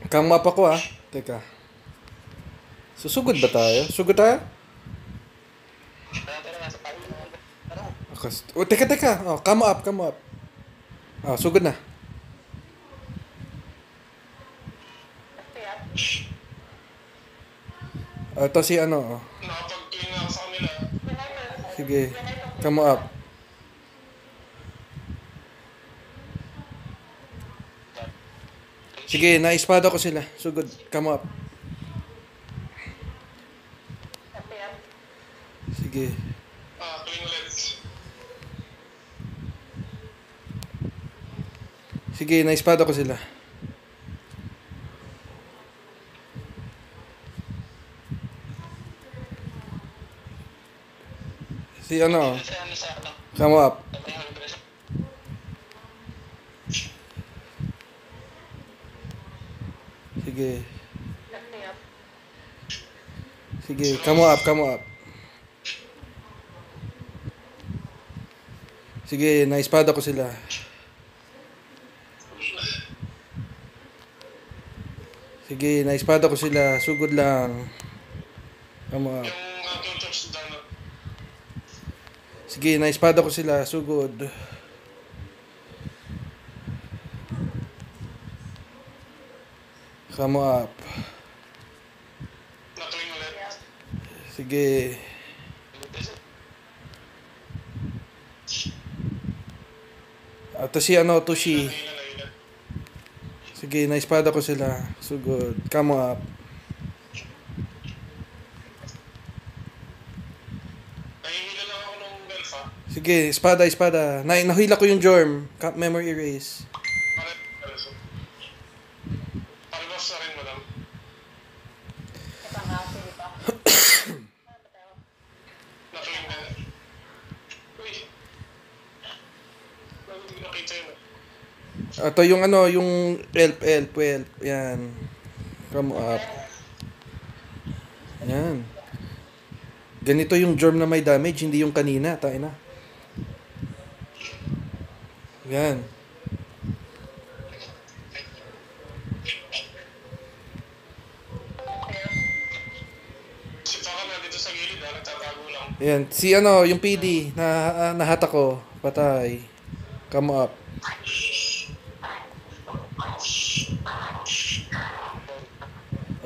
Come up ako ah. Teka. Susugod ba tayo? Sugod tayo? Oh, teka. Oh, come up. Oh, sugod na. Ito si ano. Oh. Nakapag-twin na ako sa kanila. Sige. Come up. Sige, na-espada ko sila. Sugod. Come up. Sige. Twinlets. Sige, na-espada ko sila. Si ano. Come up. Sige. Sige, come up. Sige, na-espada ko sila. Sige, na-espada ko sila. Sugod lang. Come up. Yung touchdown. Sige, na-espada ko sila. Sugod. Come up. Na-twinlet. Sige. Ito si ano, Tushi. Sige, na-espada ko sila. Sugod. Come up. Nahihila lang ako ng belfa. Sige, espada. Nahila ko yung Jorm. Memory erase. Palibas na rin, madam. Na-twinlet. Uy. Hindi ko nakita yun. Ito yung ano, yung elf. Yan. Come up. Yan. Ganito yung Jorm na may damage, hindi yung kanina. Tayo na. Yan. Si Taka na dito sa gilid, nagtatago lang. Yan. Si ano, yung PD, nahata ko. Patay. Come up.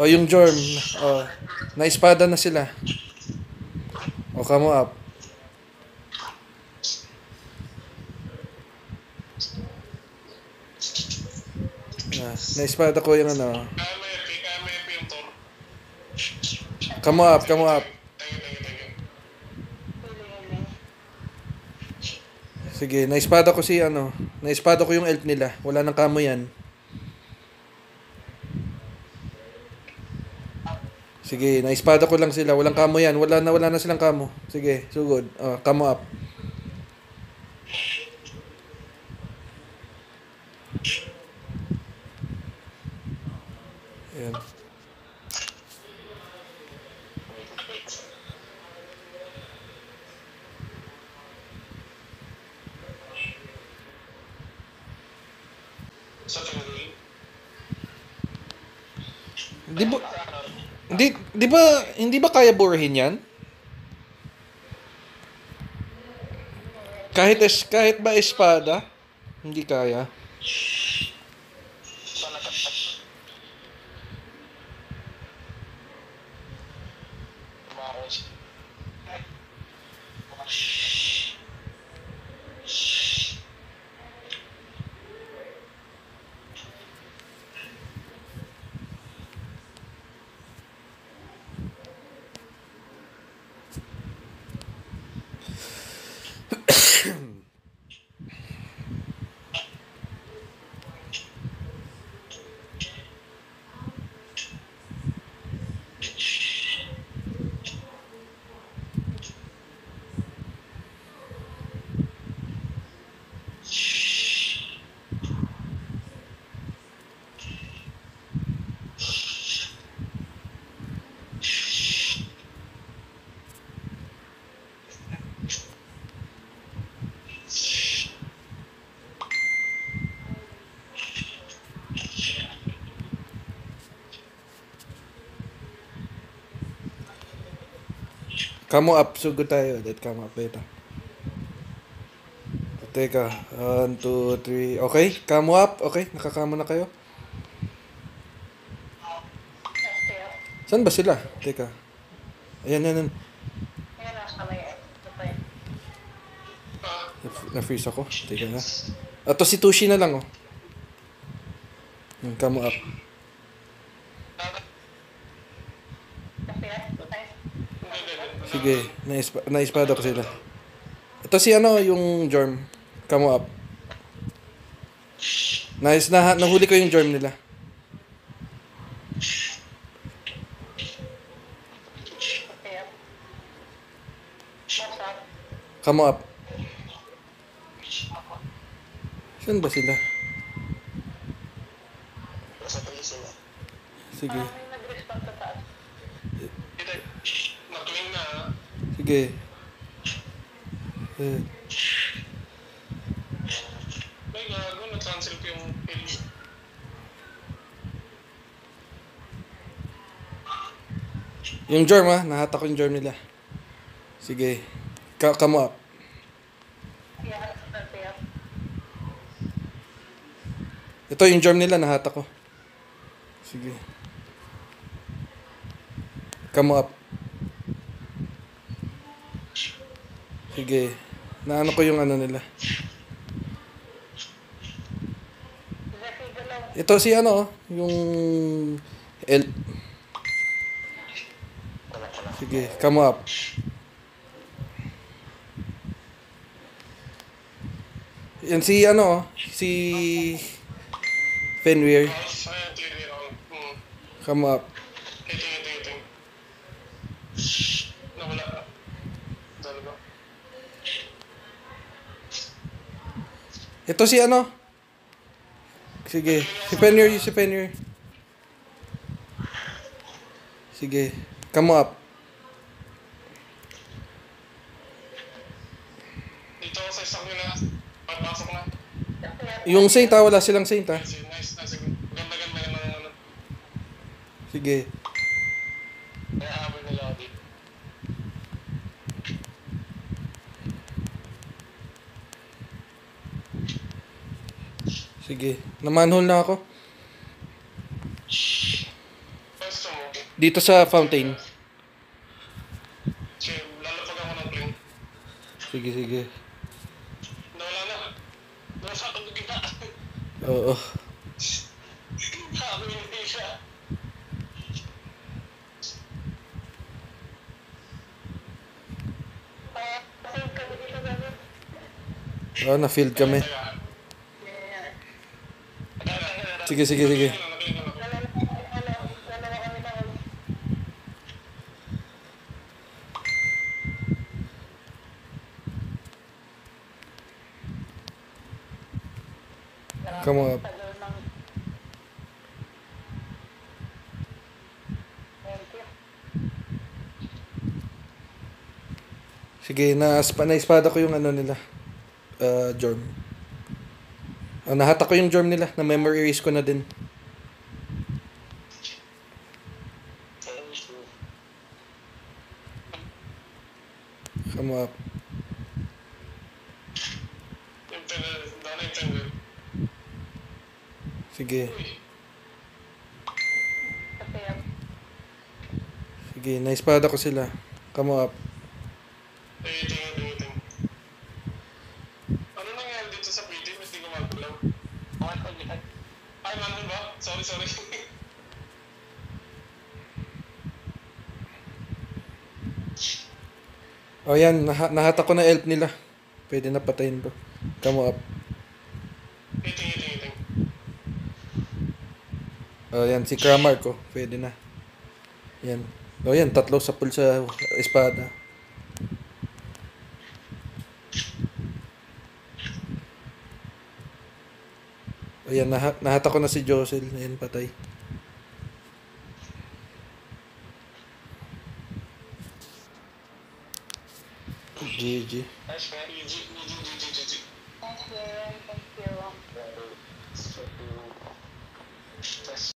O, yung Jorm. O, na-espada na sila. O, come up. Na-espada ko yung ano. KMF yung Tor. Come up. Thank you. Sige, na-espada ko si ano. Na-espada ko yung elf nila. Wala nang kamo yan. Sige, na-espada ko lang sila. Walang kamo yan. Wala na silang kamo. Sige, sugod. Kamo up. Ayan. Sa tingin. Hindi ba kaya burahin yan? Kahit ba espada, hindi kaya. Kamo up. Sugod tayo ulit. Kamo up dito. Teka. 1, 2, 3. Okay. Kamo up. Okay. Nakakamo na kayo. Saan ba sila? Teka. Ayan, yan, yan. Na-freeze ako. Teka na. Ato si Tushi na lang, oh. Kamo up. Sige. Na-espada ko sila. Ito si ano, yung Jorm. Kamo up. Nice. Nahuli ko yung Jorm nila. Kamo up. Saan ba sila? Nasa talis sila. Sige. Nakling na. Sige. May gago, na-cancel ko yung pill. Yung Jorm, ha? Nahatak ko yung Jorm nila. Sige. Kamo up. Ito yung Jorm nila, nahatak ko. Sige. Kamo up. Sige. Naano ko yung ano nila. Ito si ano, yung elf. Sige, kamo up. Yan si ano, si Fenrir. Ayan, clear ako. Come up. Ito. Nawala. Dalawa. Ito si ano. Sige. Si Fenrir. Sige. Come up. Dito ako sa isang nila. Papasok na. Yung Saint, ha? Wala silang Saint, ha? Nice. Ganda yun ng ano. Sige. Kaya habol nila ako dito. Sige. Namanhole na ako. Pwesto mo. Dito sa fountain. Sige, lalapag ako ng plane. Sige. Nawala na. Nasa akong kita. Oo. Habol hindi siya. Oh, na-field kami. Sige. Come up. Sige, na-espada ko yung ano nila. Jorm. Nahatak ko yung Jorm nila. Na-memory erase ko na din. Come up. Sige. Sige, na-espada ko sila. Come up. Tingin. Ano nangyari dito sa PD? Hindi ko magulaw. Ay, manon ba? Sorry. Oh, yan. Nahatak ko na elf nila. Pwede na patayin to. Come up. Tingin. Oh, yan. Si Kramar ko. Pwede na. Yan. Oh, yan. Tatlo sa pool sa espada. Oh, yan. Nahatak ko na si Josel. Yan, patay. GG. Nice, man. GG.